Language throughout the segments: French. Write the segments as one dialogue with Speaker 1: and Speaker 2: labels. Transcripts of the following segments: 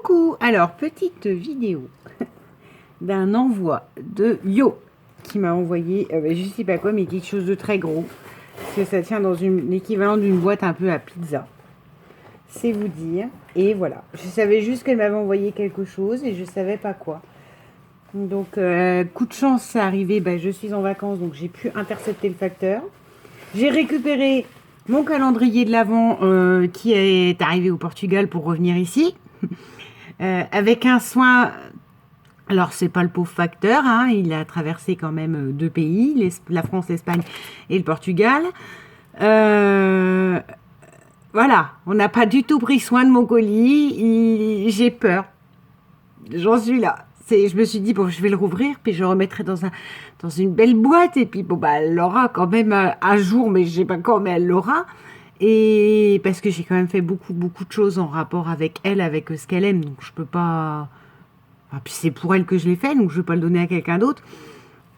Speaker 1: Coucou! Alors, petite vidéo d'un envoi de Yo qui m'a envoyé, je sais pas quoi, mais quelque chose de très gros. Parce que ça tient dans l'équivalent d'une boîte un peu à pizza. C'est vous dire. Et voilà. Je savais juste qu'elle m'avait envoyé quelque chose et je savais pas quoi. Donc, coup de chance, c'est arrivé. Je suis en vacances, donc j'ai pu intercepter le facteur. J'ai récupéré mon calendrier de l'Avent qui est arrivé au Portugal pour revenir ici. Avec un soin. Alors, c'est pas le pauvre facteur, hein, il a traversé quand même 2 pays, la France, l'Espagne et le Portugal. Voilà, on n'a pas du tout pris soin de mon colis, j'ai peur. J'en suis là. Je me suis dit, bon, je vais le rouvrir, puis je le remettrai dans une belle boîte, et puis, bon, elle l'aura quand même un jour, mais je sais pas quand, mais elle l'aura. Et parce que j'ai quand même fait beaucoup de choses en rapport avec elle, avec ce qu'elle aime, donc je peux pas... Enfin, puis c'est pour elle que je l'ai fait, donc je vais pas le donner à quelqu'un d'autre.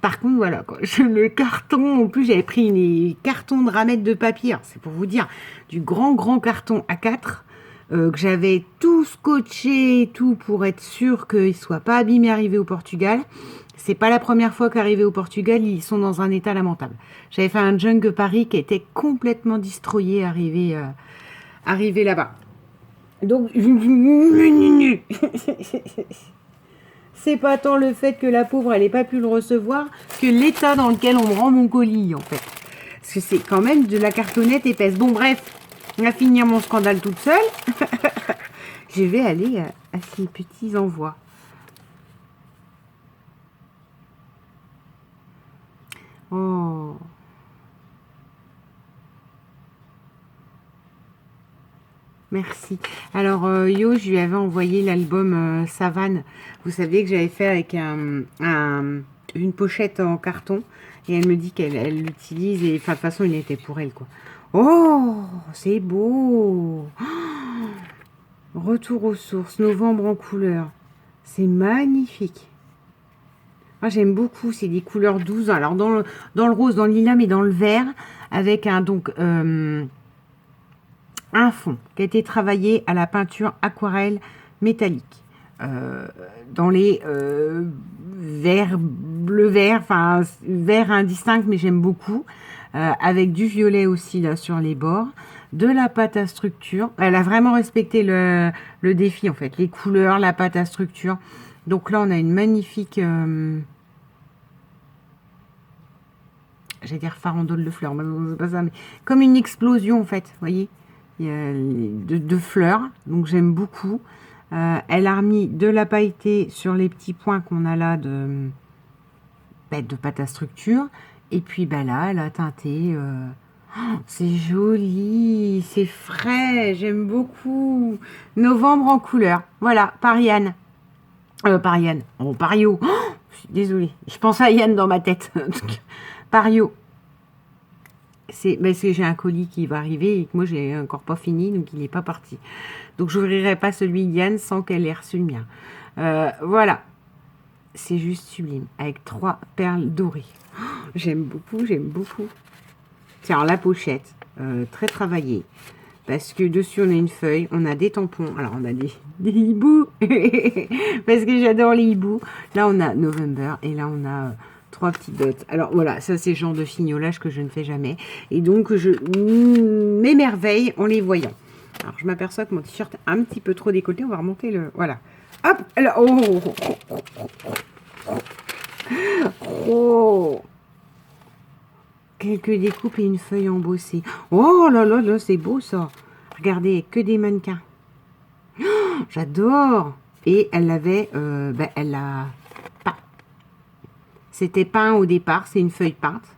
Speaker 1: Par contre, voilà, quoi. Le carton, en plus, j'avais pris une carton de ramettes de papier, c'est pour vous dire, du grand carton A4, que j'avais tout scotché et tout pour être sûr qu'il ne soit pas abîmé arrivé au Portugal. C'est pas la première fois qu'arrivé au Portugal, ils sont dans un état lamentable. J'avais fait un Junk Paris qui était complètement destroyé arrivé là-bas. Donc, c'est pas tant le fait que la pauvre, elle n'ait pas pu le recevoir, que l'état dans lequel on me rend mon colis, en fait. Parce que c'est quand même de la cartonnette épaisse. Bon, bref, on va finir mon scandale toute seule. Je vais aller à ces petits envois. Oh. Merci. Alors, Yo, je lui avais envoyé l'album Savane. Vous savez que j'avais fait avec une pochette en carton. Et elle me dit qu'elle l'utilise. Et enfin, de toute façon, il était pour elle, quoi. Oh, c'est beau. Oh, retour aux sources. Novembre en couleur. C'est magnifique. Moi, j'aime beaucoup. C'est des couleurs douces. Alors, dans le rose, dans le lilas, mais dans le vert. Avec un fond qui a été travaillé à la peinture aquarelle métallique dans les verts, bleu-vert, enfin vert indistinct, mais j'aime beaucoup, avec du violet aussi là sur les bords, de la pâte à structure. Elle a vraiment respecté le défi en fait, les couleurs, la pâte à structure. Donc là on a une magnifique j'allais dire farandole de fleurs, mais c'est pas ça, mais comme une explosion en fait, vous voyez. Il y a de fleurs, donc j'aime beaucoup. Elle a remis de la pailleté sur les petits points qu'on a là de pâte à structure. Et puis là, elle a teinté. C'est joli, c'est frais, j'aime beaucoup. Novembre en couleur. Voilà, par Yann. Par Yann. Oh, par Yo. Oh, je suis désolée, je pense à Yann dans ma tête. Par Yo. C'est parce que j'ai un colis qui va arriver et que moi j'ai encore pas fini, donc il n'est pas parti. Donc j'ouvrirai pas celui d'Yann sans qu'elle ait reçu le mien. Voilà, c'est juste sublime avec 3 perles dorées. Oh, j'aime beaucoup, j'aime beaucoup. Tiens, la pochette, très travaillée, parce que dessus on a une feuille, on a des tampons. Alors on a des hiboux parce que j'adore les hiboux. Là on a November et là on a 3 petites dots. Alors voilà, ça c'est le genre de fignolage que je ne fais jamais. Et donc je m'émerveille en les voyant. Alors je m'aperçois que mon t-shirt est un petit peu trop décolleté. On va remonter le... Voilà. Hop là. Oh. Quelques découpes et une feuille embossée. Oh là là là, c'est beau ça. Regardez, que des mannequins. Oh, j'adore. Et elle l'avait... elle l'a... C'était peint au départ, c'est une feuille peinte,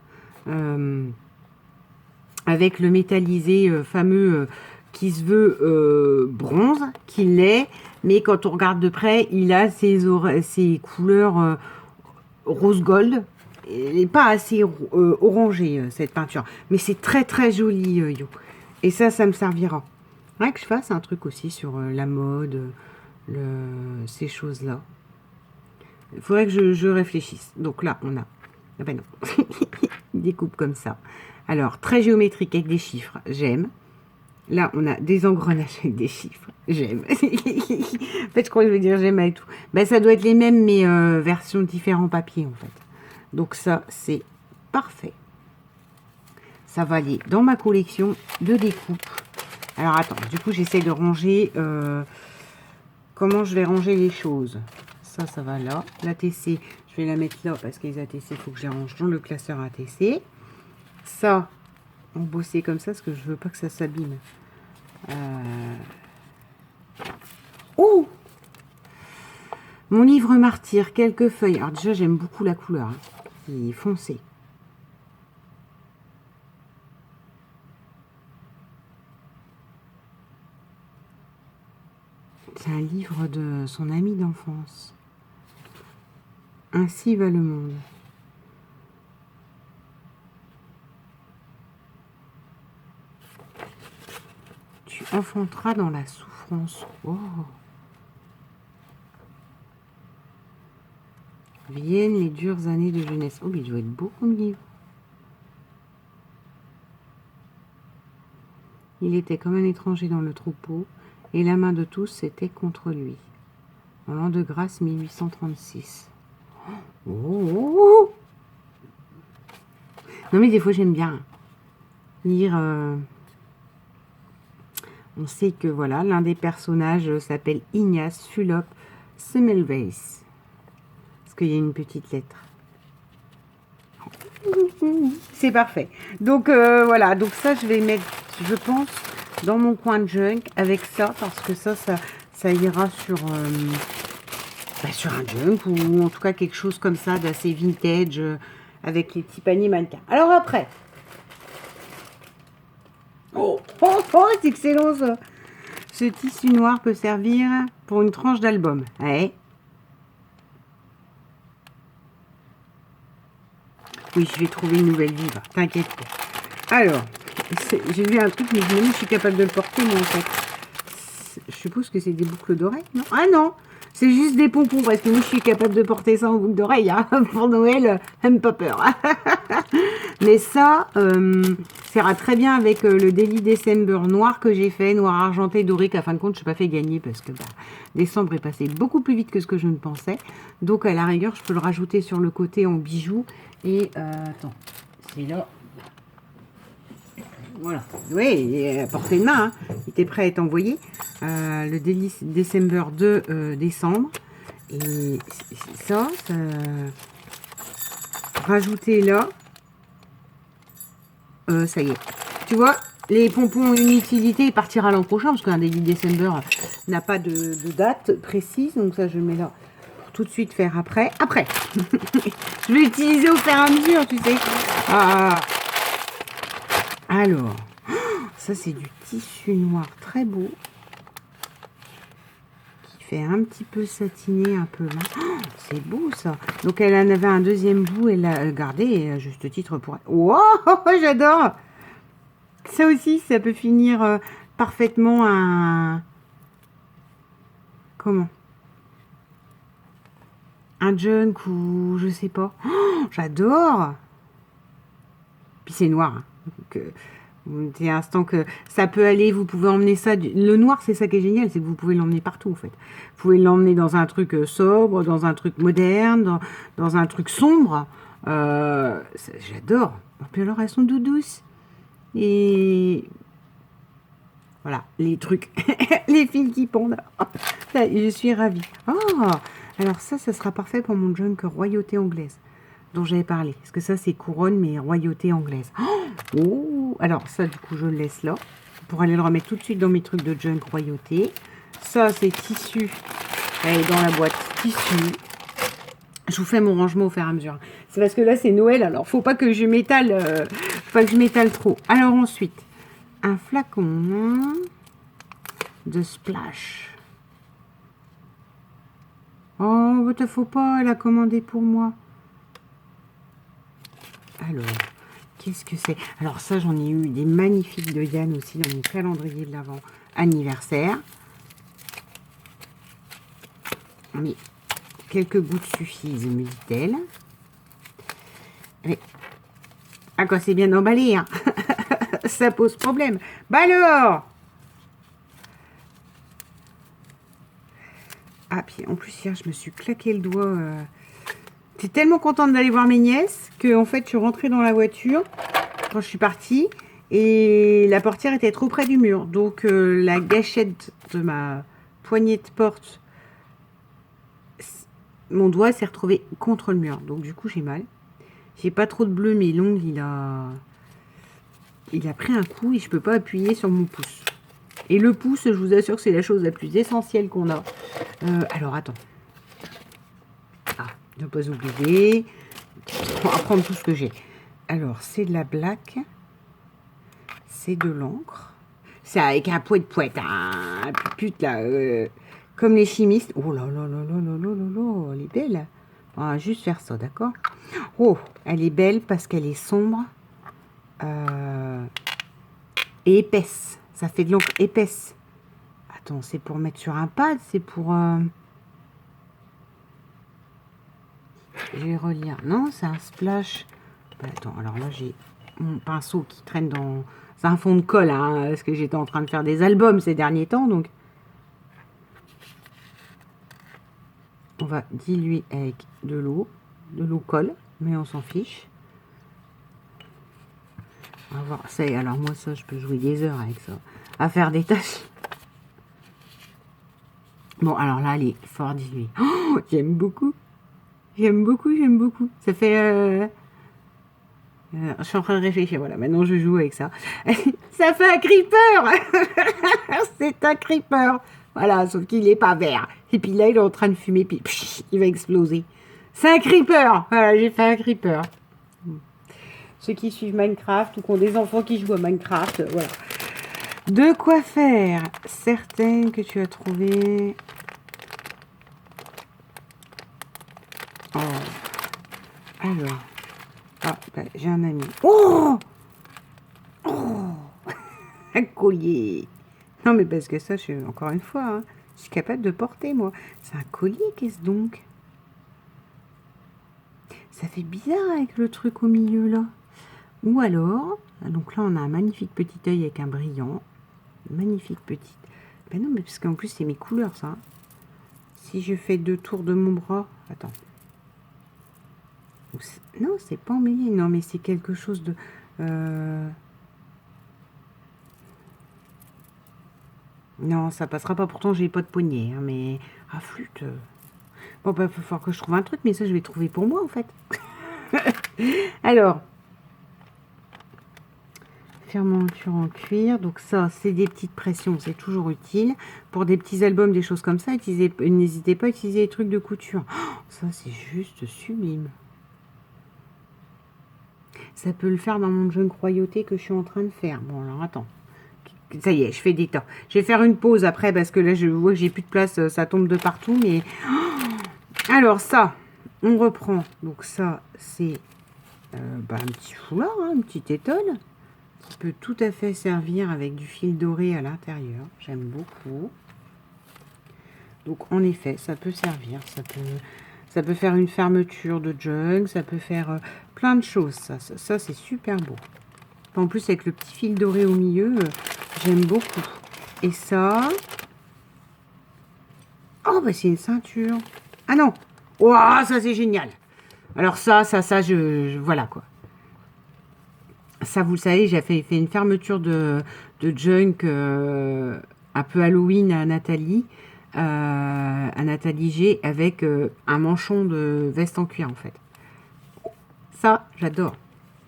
Speaker 1: avec le métallisé fameux qui se veut bronze, qui l'est, mais quand on regarde de près, il a ses couleurs rose gold, et pas assez orangé cette peinture, mais c'est très joli, Yo. Et ça me servira. Ouais, que je fasse un truc aussi sur la mode, ces choses-là. Il faudrait que je réfléchisse. Donc là, on a... Ah ben non. Une découpe comme ça. Alors, très géométrique avec des chiffres. J'aime. Là, on a des engrenages avec des chiffres. J'aime. En fait, je crois que je vais dire j'aime avec tout. Ben, ça doit être les mêmes, mais versions différents papiers, en fait. Donc ça, c'est parfait. Ça va aller dans ma collection de découpe. Alors, attends. Du coup, j'essaie de ranger... comment je vais ranger les choses. Ça va là. L'ATC, je vais la mettre là parce que les ATC, il faut que je les range dans le classeur ATC. Ça, embossé comme ça parce que je veux pas que ça s'abîme. Oh, mon livre martyr, quelques feuilles. Alors déjà, j'aime beaucoup la couleur. Hein. Il est foncé. C'est un livre de son ami d'enfance. Ainsi va le monde. Tu enfanteras dans la souffrance. Oh. Viennent les dures années de jeunesse. Oh, il doit être beau comme livre. Il était comme un étranger dans le troupeau, et la main de tous était contre lui. En l'an de grâce 1836. Oh. Non mais des fois j'aime bien lire. On sait que voilà, l'un des personnages s'appelle Ignace Fulop Semmelweis. Parce qu'il y a une petite lettre. C'est parfait. Donc voilà, donc ça je vais mettre, je pense, dans mon coin de junk avec ça, parce que ça ira sur, sur un junk, ou en tout cas quelque chose comme ça d'assez vintage, avec les petits paniers mannequins. Alors après, oh, c'est excellent ça. Ce tissu noir peut servir pour une tranche d'album. Ouais. Oui, je vais trouver une nouvelle vie, t'inquiète pas. Alors, j'ai vu un truc, mais je suis capable de le porter, moi, en fait. Je suppose que c'est des boucles d'oreilles, non? Ah non, c'est juste des pompons, parce que moi, je suis capable de porter ça en boucle d'oreille. Hein. Pour Noël, même pas peur. Mais ça, ça ira très bien avec le Daily December noir que j'ai fait, noir argenté, doré, qu'à fin de compte, je n'ai pas fait gagner, parce que décembre est passé beaucoup plus vite que ce que je ne pensais. Donc, à la rigueur, je peux le rajouter sur le côté en bijoux. Et attends, c'est là. Voilà. Oui, à portée de main. Hein. Il était prêt à être envoyé. Le Daily December de décembre. Et ça, rajouter là. Ça y est. Tu vois, les pompons ont une utilité. Il partira l'an prochain parce qu'un Daily December n'a pas de date précise. Donc ça, je le mets là. Tout de suite faire après. Après, je vais l'utiliser au fur et à mesure, tu sais. Alors, ça c'est du tissu noir très beau. Qui fait un petit peu satiné, un peu là. C'est beau ça. Donc elle en avait un deuxième bout, elle l'a gardé, à juste titre pour elle. Wow, j'adore. Ça aussi, ça peut finir parfaitement un... Comment ? Un junk ou je sais pas. Oh, j'adore. Puis c'est noir. Hein. Donc, c'est instant que ça peut aller. Vous pouvez emmener ça. Le noir, c'est ça qui est génial, c'est que vous pouvez l'emmener partout en fait. Vous pouvez l'emmener dans un truc sobre, dans un truc moderne, dans un truc sombre. J'adore. Puis alors elles sont tout douces. Et voilà, les trucs, les fils qui pendent. Je suis ravie. Oh, alors ça sera parfait pour mon junk royauté anglaise dont j'avais parlé. Parce que ça, c'est couronne, mais royauté anglaise. Oh, alors ça, du coup, je le laisse là. Pour aller le remettre tout de suite dans mes trucs de junk royauté. Ça, c'est tissu. Elle est dans la boîte tissu. Je vous fais mon rangement au fur et à mesure. C'est parce que là, c'est Noël, alors faut pas que je m'étale, trop. Alors ensuite, un flacon de splash. Oh, il faut pas, elle a commandé pour moi. Alors, qu'est-ce que c'est? Alors ça, j'en ai eu des magnifiques de Yann aussi dans mon calendrier de l'Avent anniversaire. Mais quelques gouttes suffisent, me dit-elle. Mais ah, quand c'est bien emballé, hein. Ça pose problème. Bah alors, Ah, puis en plus, hier, je me suis claqué le doigt. J'étais tellement contente d'aller voir mes nièces que, en fait, je suis rentrée dans la voiture quand je suis partie et la portière était trop près du mur. Donc, la gâchette de ma poignée de porte, mon doigt s'est retrouvé contre le mur. Donc, du coup, j'ai mal. J'ai pas trop de bleu, mais l'ongle, il a pris un coup et je peux pas appuyer sur mon pouce. Et le pouce, je vous assure que c'est la chose la plus essentielle qu'on a. Alors, attends. Ah, ne pas oublier. On va prendre tout ce que j'ai. Alors, c'est de la black. C'est de l'encre. C'est avec un poète, un pute là. Comme les chimistes. Oh là là là là là là là là. Elle est belle. On va juste faire ça, d'accord? Oh, elle est belle parce qu'elle est sombre. Et épaisse. Ça fait de l'encre épaisse. Attends, c'est pour mettre sur un pad, c'est pour... Je vais relire. Non, c'est un splash. Attends, alors là, j'ai mon pinceau qui traîne dans... C'est un fond de colle, hein, parce que j'étais en train de faire des albums ces derniers temps, donc... On va diluer avec de l'eau colle, mais on s'en fiche. On va voir. Ça y est, alors moi, ça, je peux jouer des heures avec ça. À faire des tâches. Bon, alors là, elle est fort diluée. Oh, j'aime beaucoup. J'aime beaucoup, j'aime beaucoup. Ça fait... je suis en train de réfléchir. Voilà, maintenant je joue avec ça. Ça fait un creeper. C'est un creeper. Voilà, sauf qu'il n'est pas vert. Et puis là, il est en train de fumer, puis pff, il va exploser. C'est un creeper. Voilà, j'ai fait un creeper. Ceux qui suivent Minecraft ou qui ont des enfants qui jouent à Minecraft, voilà. De quoi faire. Certaines que tu as trouvées... Oh. Alors. Ah, bah, j'ai un ami. Oh, oh, un collier. Non, mais parce que ça, encore une fois, hein, je suis capable de porter, moi. C'est un collier, qu'est-ce donc? Ça fait bizarre avec le truc au milieu, là. Ou alors, donc là, on a un magnifique petit œil avec un brillant. Magnifique petite. Ben non, mais parce qu'en plus, c'est mes couleurs, ça. Si je fais 2 tours de mon bras... Attends. Non, c'est pas emmêlé. Non, mais c'est quelque chose de... Non, ça passera pas. Pourtant, j'ai pas de poignée. Hein, mais... Ah, flûte. Bon, bah, il va falloir que je trouve un truc. Mais ça, je vais trouver pour moi, en fait. Alors... Fermeture en cuir. Donc ça, c'est des petites pressions. C'est toujours utile. Pour des petits albums, des choses comme ça, n'hésitez pas à utiliser les trucs de couture. Oh, ça, c'est juste sublime. Ça peut le faire dans mon jeune royauté que je suis en train de faire. Bon, alors attends. Ça y est, je fais des tas. Je vais faire une pause après parce que là, je vois que j'ai plus de place. Ça tombe de partout. Mais alors ça, on reprend. Donc ça, c'est un petit foulard, hein, une petite étole qui peut tout à fait servir avec du fil doré à l'intérieur. J'aime beaucoup. Donc en effet, ça peut servir. Ça peut faire une fermeture de jug. Ça peut faire plein de choses. Ça c'est super beau. En plus, avec le petit fil doré au milieu, j'aime beaucoup. Et ça... Oh, bah c'est une ceinture. Ah non. Waouh, ça c'est génial. Alors ça, voilà quoi. Ça, vous le savez, j'ai fait une fermeture de junk un peu Halloween à Nathalie G, avec un manchon de veste en cuir, en fait. Ça, j'adore.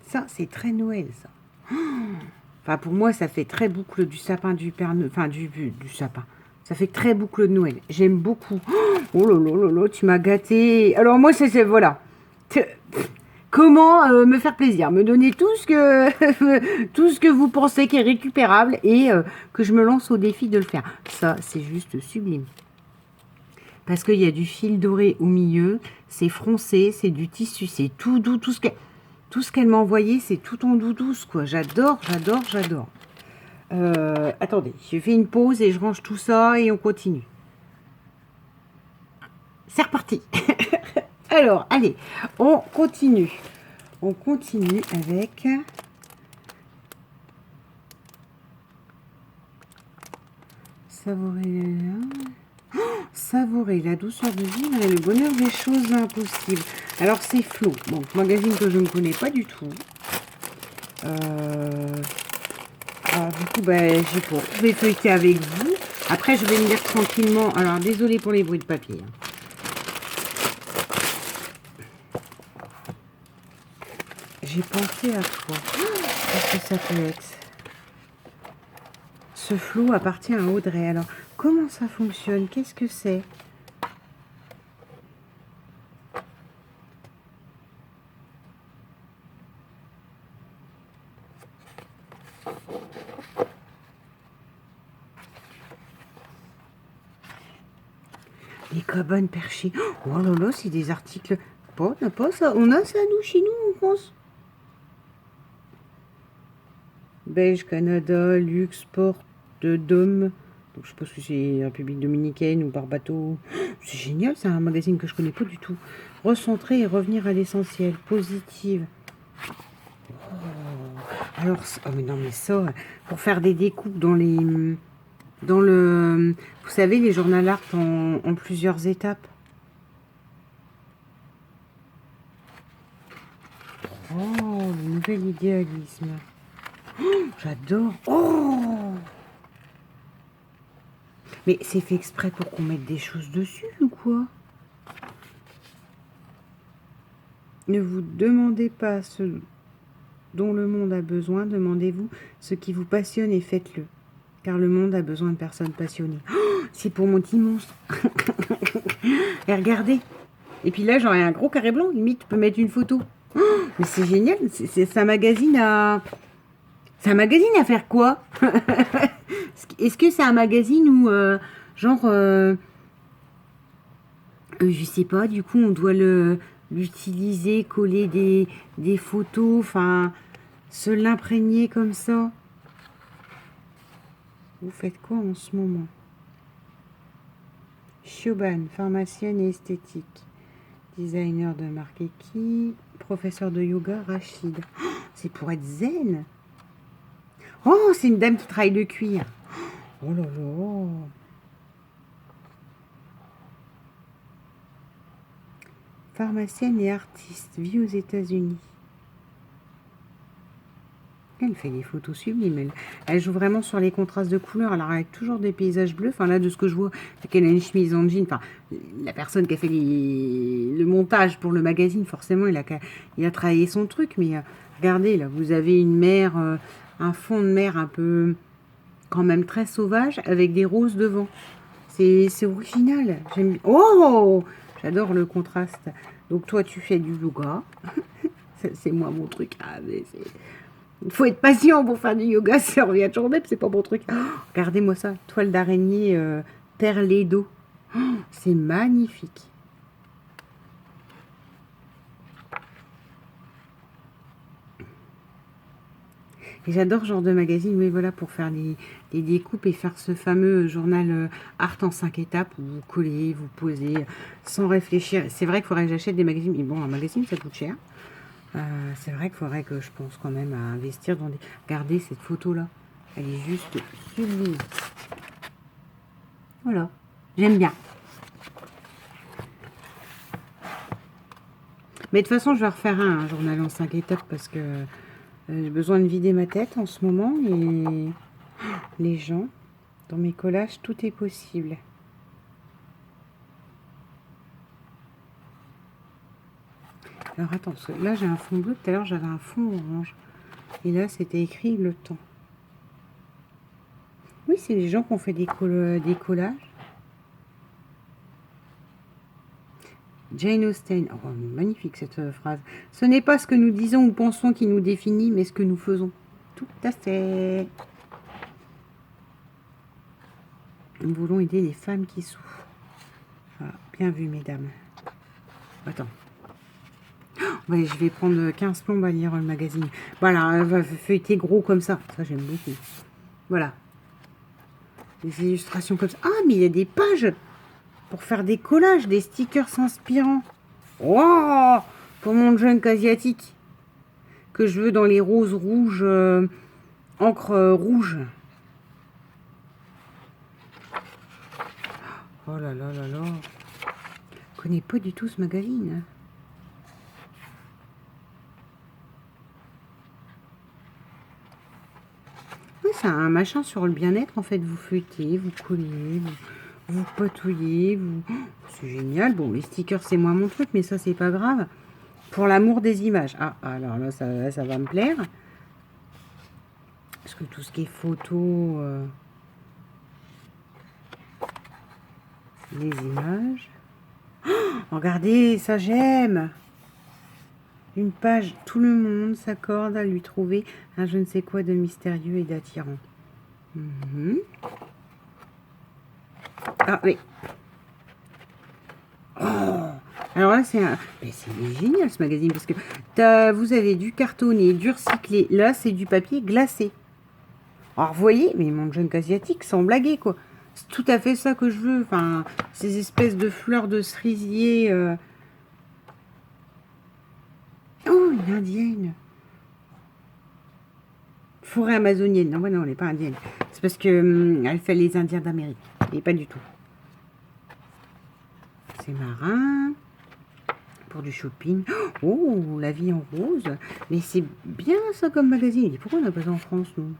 Speaker 1: Ça, c'est très Noël, ça. Enfin, pour moi, ça fait très boucle du sapin du Père Noël. Enfin, du sapin. Ça fait très boucle de Noël. J'aime beaucoup. Oh là là là là, tu m'as gâté. Alors, moi, c'est voilà. Comment me faire plaisir, me donner tout ce que tout ce que vous pensez qui est récupérable et que je me lance au défi de le faire. Ça, c'est juste sublime. Parce qu'il y a du fil doré au milieu, c'est froncé, c'est du tissu, c'est tout doux, tout ce qu'elle m'a envoyé, c'est tout en douce, quoi. J'adore, j'adore, j'adore. Attendez, je fais une pause et je range tout ça et on continue. C'est reparti. Alors, allez, on continue. On continue avec... Savourer... Oh, savourer la douceur de vivre et le bonheur des choses impossibles. Alors, c'est Flo. Bon, magazine que je ne connais pas du tout. Du coup, je vais feuilleter avec vous. Après, je vais me lire tranquillement. Alors, désolé pour les bruits de papier. J'ai pensé à quoi? Qu'est-ce que ça peut être? Ce flot appartient à Audrey. Alors, comment ça fonctionne? Qu'est-ce que c'est? Les cabanes perchées. Oh là là, c'est des articles. On n'a pas ça. On a ça, nous, chez nous, en France. Belge, Canada, luxe, port de Dôme. Donc, je pense que c'est République dominicaine ou par bateau. C'est génial, c'est un magazine que je connais pas du tout. Recentrer et revenir à l'essentiel. Positive. Alors, oh mais non, mais ça, pour faire des découpes dans les... Dans le... Vous savez, les journal art en plusieurs étapes. Oh, le nouvel idéalisme. Oh, j'adore. Oh! Mais c'est fait exprès pour qu'on mette des choses dessus ou quoi? Ne vous demandez pas ce dont le monde a besoin, demandez-vous ce qui vous passionne et faites-le. Car le monde a besoin de personnes passionnées. Oh, c'est pour mon petit monstre. Et regardez. Et puis là, j'aurai un gros carré blanc. Limite, tu peux mettre une photo. Oh, mais c'est génial. C'est un magazine à... C'est un magazine à faire quoi? Est-ce que c'est un magazine où, je sais pas, du coup, on doit l'utiliser, coller des photos, enfin, se l'imprégner comme ça? Vous faites quoi en ce moment? Shoban, pharmacienne et esthétique. Designer de marketing, professeur de yoga, Rachid. Oh, c'est pour être zen. Oh, c'est une dame qui travaille le cuir. Oh là là. Pharmacienne et artiste, vit aux États-Unis. Elle fait des photos sublimes. Elle joue vraiment sur les contrastes de couleurs. Alors, avec toujours des paysages bleus. Enfin, là, de ce que je vois, c'est qu'elle a une chemise en jean. Enfin, la personne qui a fait le montage pour le magazine, forcément, il a travaillé son truc. Mais regardez, là, vous avez une mer, un fond de mer un peu, quand même, très sauvage, avec des roses devant. C'est original. J'aime. Oh! J'adore le contraste. Donc, toi, tu fais du yoga. C'est moi, mon truc. Ah, mais c'est... Il faut être patient pour faire du yoga, ça revient toujours même, c'est pas mon truc. Oh, regardez-moi ça, toile d'araignée perlée d'eau. Oh, c'est magnifique. Et j'adore ce genre de magazine, oui, voilà, pour faire des découpes et faire ce fameux journal art en 5 étapes où vous collez, vous posez sans réfléchir. C'est vrai qu'il faudrait que j'achète des magazines, mais bon, un magazine, ça coûte cher. C'est vrai qu'il faudrait que je pense quand même à investir dans des... Regardez cette photo-là. Elle est juste sublime. Voilà. J'aime bien. Mais de toute façon, je vais refaire un journal en 5 étapes parce que j'ai besoin de vider ma tête en ce moment. Et les gens, dans mes collages, tout est possible. Alors attends, parce que là j'ai un fond bleu, tout à l'heure j'avais un fond orange. Et là c'était écrit le temps. Oui, c'est les gens qui ont fait des collages. Jane Austen. Oh, magnifique cette phrase. Ce n'est pas ce que nous disons ou pensons qui nous définit, mais ce que nous faisons. Tout à fait. Nous voulons aider les femmes qui souffrent. Voilà, bien vu, mesdames. Attends. Ouais, je vais prendre 15 plombes à lire le magazine. Voilà, feuilleter gros comme ça. Ça, j'aime beaucoup. Voilà. Des illustrations comme ça. Ah, mais il y a des pages pour faire des collages, des stickers inspirants. Wow, pour mon junk asiatique. Que je veux dans les roses rouges, encre rouge. Oh là là là là. Je connais pas du tout ce magazine. Oui, c'est un machin sur le bien-être. En fait, vous feuilletez, vous collez, vous patouillez. C'est génial. Bon, les stickers, c'est moins mon truc, mais ça, c'est pas grave. Pour l'amour des images. Ah, alors là, ça va me plaire. Parce que tout ce qui est photo, les images. Oh, regardez, ça j'aime. Une page, tout le monde s'accorde à lui trouver un je ne sais quoi de mystérieux et d'attirant. Ah oui. Oh, alors là, c'est génial ce magazine parce que vous avez du cartonné, du recyclé. Là, c'est du papier glacé. Alors, vous voyez, mais mon junk asiatique, sans blaguer, quoi. C'est tout à fait ça que je veux. Enfin, ces espèces de fleurs de cerisier. Oh, une indienne. Forêt amazonienne. Non, non, elle n'est pas indienne. C'est parce que elle fait les Indiens d'Amérique. Et pas du tout. C'est marin. Pour du shopping. Oh, la vie en rose. Mais c'est bien ça comme magazine. Et pourquoi on n'a pas ça en France, nous?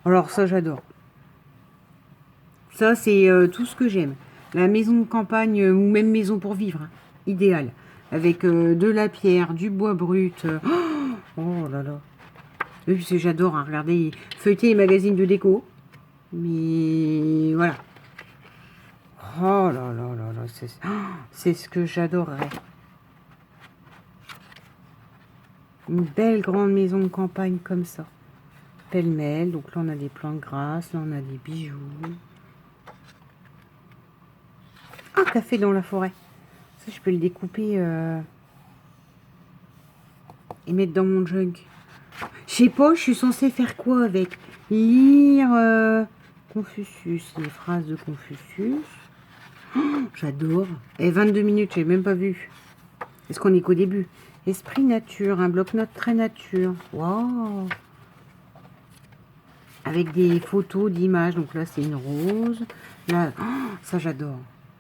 Speaker 1: Alors ça, j'adore. Ça, c'est tout ce que j'aime. La maison de campagne ou même maison pour vivre. Hein, idéal. Avec de la pierre, du bois brut. Oh là là. Oui, j'adore. Hein, regardez, feuilleter les magazines de déco. Mais voilà. Oh là là là là. C'est ce que j'adorerais. Une belle grande maison de campagne comme ça. Pêle-mêle. Donc là, on a des plantes grasses. Là, on a des bijoux. Un café dans la forêt. Ça, je peux le découper et mettre dans mon junk. Je sais pas, je suis censée faire quoi avec? Lire Confucius, les phrases de Confucius. Oh, j'adore. Et 22 minutes, j'ai même pas vu. Est-ce qu'on est qu'au début? Esprit nature, un bloc-notes très nature. Waouh! Avec des photos d'images. Donc là, c'est une rose. Là, oh, ça, j'adore.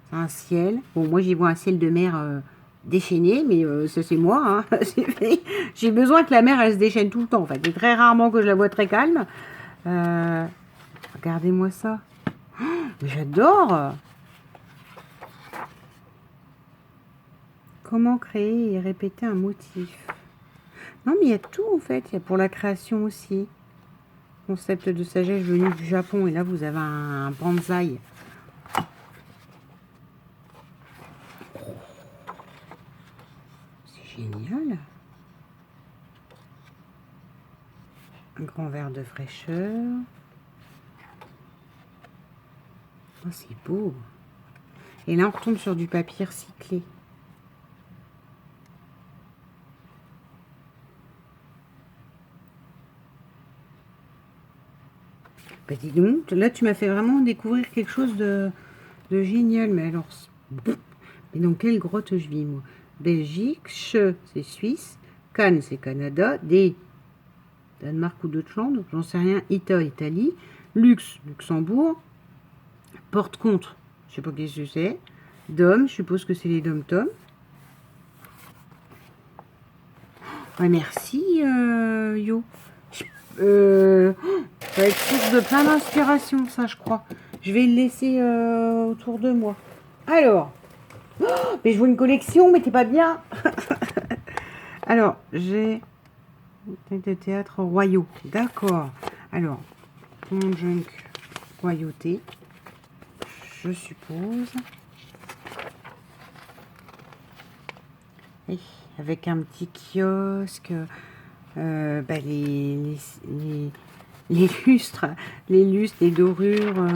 Speaker 1: C'est un ciel. Bon, moi, j'y vois un ciel de mer déchaîné, mais ça, c'est moi. Hein. J'ai besoin que la mer, elle se déchaîne tout le temps. En fait, c'est très rarement que je la vois très calme. Regardez-moi ça. Oh, j'adore! Comment créer et répéter un motif? Non, mais il y a tout, en fait. Il y a pour la création aussi. Concept de sagesse venu du Japon. Et là, vous avez un bonsaï. C'est génial. Un grand verre de fraîcheur. Oh, c'est beau. Et là, on retombe sur du papier recyclé. Bah dis donc, là tu m'as fait vraiment découvrir quelque chose de génial. Mais alors, mais dans quelle grotte je vis moi? Belgique, Che c'est Suisse, Cannes c'est Canada, D Danemark ou Deutschland, j'en sais rien, Ita Italie, Lux Luxembourg, Porte-Contre, je sais pas qu'est-ce que c'est, Dom, je suppose que c'est les Dom-Tom. Ouais, merci Yo. Ça va être source de plein d'inspiration, ça, je crois. Je vais le laisser autour de moi. Alors, mais je vois une collection, mais t'es pas bien. Alors, j'ai de théâtre royaux. D'accord. Alors, mon junk royauté, je suppose. Et avec un petit kiosque. Bah, les lustres, les dorures.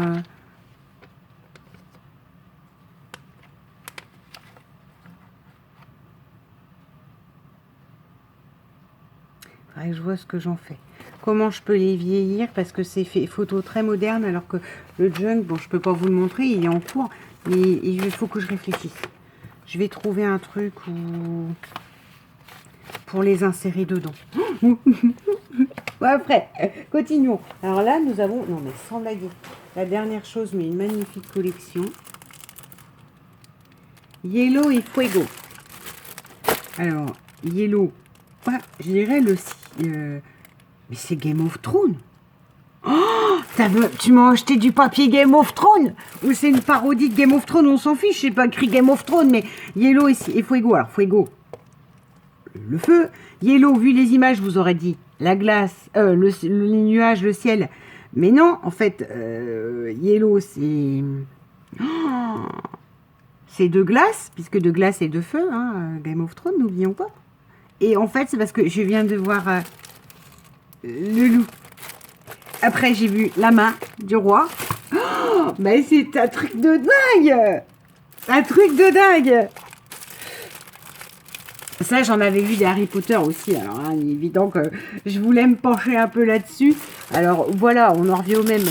Speaker 1: Faudrait que je vois ce que j'en fais. Comment je peux les vieillir parce que c'est fait photo très moderne alors que le junk, bon, je peux pas vous le montrer, il est en cours, mais il faut que je réfléchisse. Je vais trouver un truc pour les insérer dedans. Bon, après, continuons. Alors là, nous avons... Non, mais sans blaguer. La dernière chose, mais une magnifique collection. Yellow et Fuego. Alors, Yellow, je dirais mais c'est Game of Thrones. Oh, tu m'as acheté du papier Game of Thrones? Ou c'est une parodie de Game of Thrones? On s'en fiche, j'ai pas écrit Game of Thrones, mais Yellow et Fuego. Alors, Fuego, le feu. Yellow, vu les images, vous aurez dit la glace, les nuages, le ciel. Mais non, en fait, Yellow, c'est... Oh, c'est de glace, puisque de glace et de feu, hein, Game of Thrones, n'oublions pas. Et en fait, c'est parce que je viens de voir le loup. Après, j'ai vu la main du roi. Oh, mais c'est un truc de dingue! Un truc de dingue! Ça, j'en avais vu des Harry Potter aussi. Alors, hein, il est évident que je voulais me pencher un peu là-dessus. Alors, voilà, on en revient au même.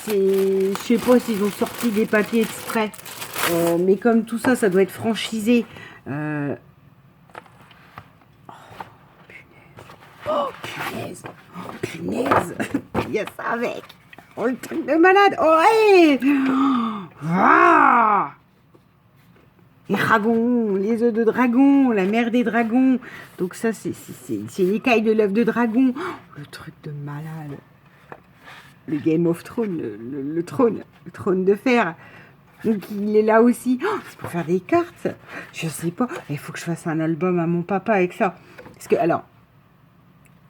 Speaker 1: Je sais pas s'ils ont sorti des papiers exprès. Mais comme tout ça, ça doit être franchisé. Oh, punaise! Oh, punaise! Il y a ça avec! Oh, le truc de malade! Oh, hey! Ah, les dragons, les œufs de dragon, la mère des dragons. Donc ça, c'est l'écaille de l'œuf de dragon. Oh, le truc de malade. Le Game of Thrones, le trône de fer. Donc il est là aussi. Oh, c'est pour faire des cartes. Je sais pas. Il faut que je fasse un album à mon papa avec ça. Parce que, alors,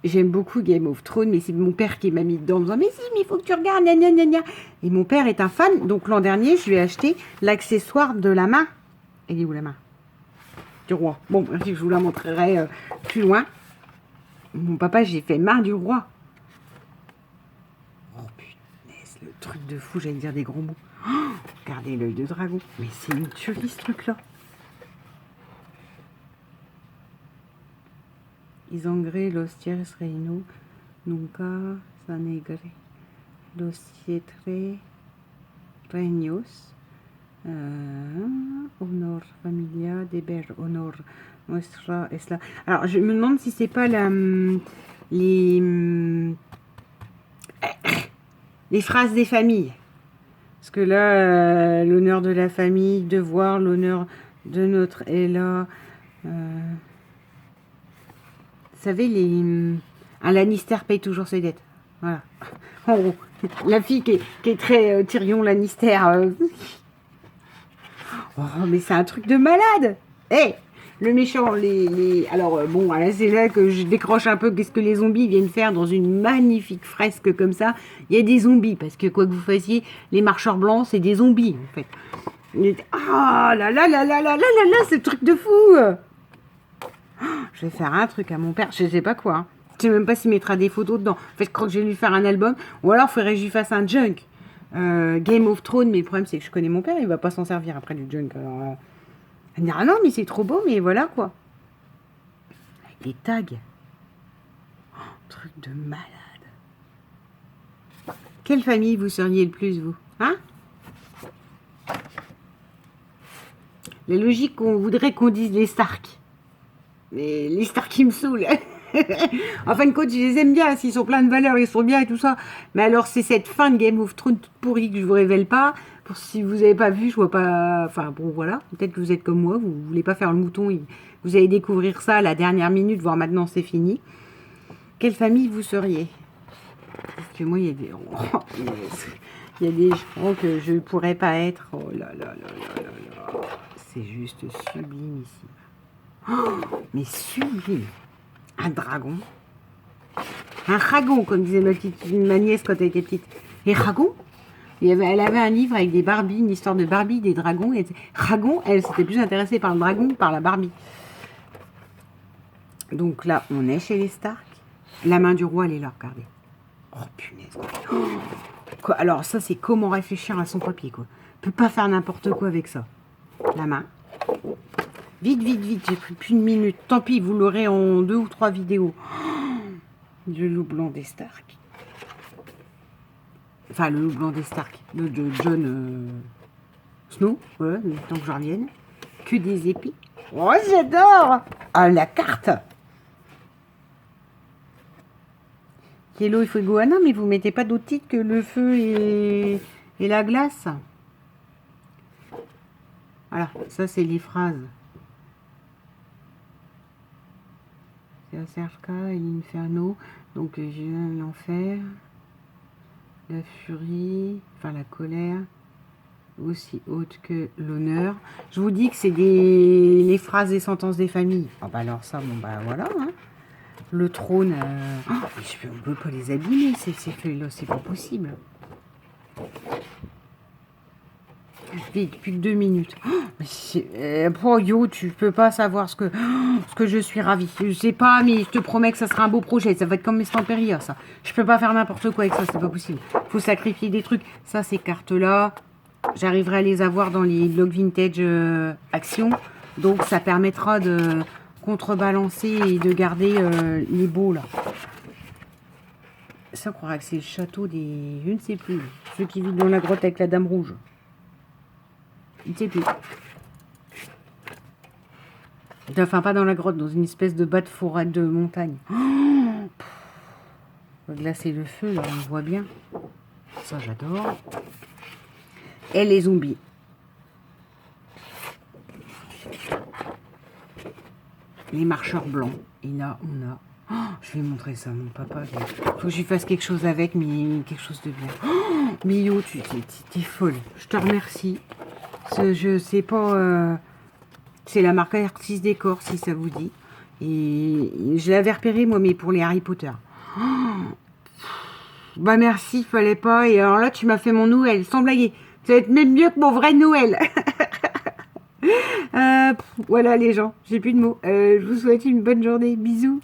Speaker 1: j'aime beaucoup Game of Thrones, mais c'est mon père qui m'a mis dedans en me disant, mais si, mais il faut que tu regardes, gna gna gna gna. Et mon père est un fan. Donc l'an dernier, je lui ai acheté l'accessoire de la main. Elle est où la main du roi? Bon, je vous la montrerai plus loin. Mon papa, j'ai fait main du roi. Oh punaise, le truc de fou, j'allais dire des gros mots. Oh, regardez l'œil de dragon. Mais c'est une tuerie ce truc-là. Isangre los tierres reino, nunca sanegre los siete reinos. Honor familia deber honor nuestra esla. Alors je me demande si c'est pas les phrases des familles, parce que là l'honneur de la famille, devoir, l'honneur de notre Ella. Vous savez, un Lannister paye toujours ses dettes. Voilà. En gros, la fille qui est très Tyrion Lannister. Oh, mais c'est un truc de malade! Eh, hey, le méchant, alors, bon, là, c'est là que je décroche un peu qu'est-ce que les zombies viennent faire dans une magnifique fresque comme ça. Il y a des zombies, parce que quoi que vous fassiez, les marcheurs blancs, c'est des zombies, en fait. Ah là là là là là là là là, ce truc de fou! Je vais faire un truc à mon père, je sais pas quoi. Hein. Je sais même pas s'il mettra des photos dedans. En fait, je crois que je vais lui faire un album, ou alors il faudrait que je lui fasse un junk. Game of Thrones, mais le problème c'est que je connais mon père, il va pas s'en servir après du junk. Alors, elle me dit, ah non, mais c'est trop beau, mais voilà quoi. Avec des tags. Oh, truc de malade. Quelle famille vous seriez le plus, vous? Hein? La logique qu'on voudrait qu'on dise les Stark. Mais les Stark qui me saoulent. En fin de compte, je les aime bien, s'ils sont pleins de valeurs, ils sont bien et tout ça. Mais alors, c'est cette fin de Game of Thrones toute pourrie que je vous révèle pas. Pour si vous n'avez pas vu, je vois pas. Enfin, bon, voilà. Peut-être que vous êtes comme moi, vous voulez pas faire le mouton. Vous allez découvrir ça à la dernière minute, voire maintenant c'est fini. Quelle famille vous seriez? Parce que moi, il y a des. Oh, il y a des gens que je ne pourrais pas être. Oh là là là là là là. C'est juste sublime ici. Oh, mais sublime. Un dragon. Un dragon, comme disait ma nièce quand elle était petite. Et dragon, elle avait un livre avec des Barbies, une histoire de Barbie, des dragons. Et dragon, elle s'était plus intéressée par le dragon que par la Barbie. Donc là, on est chez les Stark. La main du roi, elle est là, regardez. Oh punaise. Oh. Quoi, alors ça, c'est comment réfléchir à son papier, quoi. On peut pas faire n'importe quoi avec ça. La main. Vite, vite, vite, j'ai pris plus de minute. Tant pis, vous l'aurez en 2 ou 3 vidéos. Oh, le loup blanc des Stark. Enfin, le loup blanc des Stark. De Jon Snow. Voilà, tant que j'en revienne. Que des épées. Oh, j'adore! Ah, la carte! Yellow, il faut go. Ah non, mais vous mettez pas d'autres titres que le feu et la glace. Voilà, ça c'est les phrases. C'est la Serfka et l'Inferno. Donc j'ai l'enfer, la furie, enfin la colère, aussi haute que l'honneur. Je vous dis que c'est les phrases et sentences des familles. Ah bah alors ça, bon bah voilà. Hein. Le trône, oh, on ne peut pas les abîmer, ces feuilles-là, c'est pas possible. Vite, plus que 2 minutes. Oh, yo, tu peux pas savoir ce que je suis ravie. Je sais pas, mais je te promets que ça sera un beau projet. Ça va être comme Estampéria, ça. Je peux pas faire n'importe quoi avec ça, c'est pas possible. Faut sacrifier des trucs. Ça, ces cartes-là, j'arriverai à les avoir dans les blocs vintage Action. Donc, ça permettra de contrebalancer et de garder les beaux, là. Ça, on croirait que c'est le château des... Je ne sais plus. Ceux qui vivent dans la grotte avec la dame rouge. Je ne sais plus. Enfin, pas dans la grotte, dans une espèce de bas de forêt de montagne. Oh, là, c'est le feu, là, on voit bien. Ça, j'adore. Et les zombies. Les marcheurs blancs. Et là, on a... Oh, je vais montrer ça à mon papa. Faut que je lui fasse quelque chose avec, mais quelque chose de bien. Oh, Mio, tu t'es folle. Je te remercie. Je sais pas... c'est la marque Artist Décor, si ça vous dit. Et je l'avais repéré, moi, mais pour les Harry Potter. Oh, bah merci, fallait pas. Et alors là, tu m'as fait mon Noël, sans blaguer. Ça va être même mieux que mon vrai Noël. Voilà les gens, j'ai plus de mots. Je vous souhaite une bonne journée. Bisous.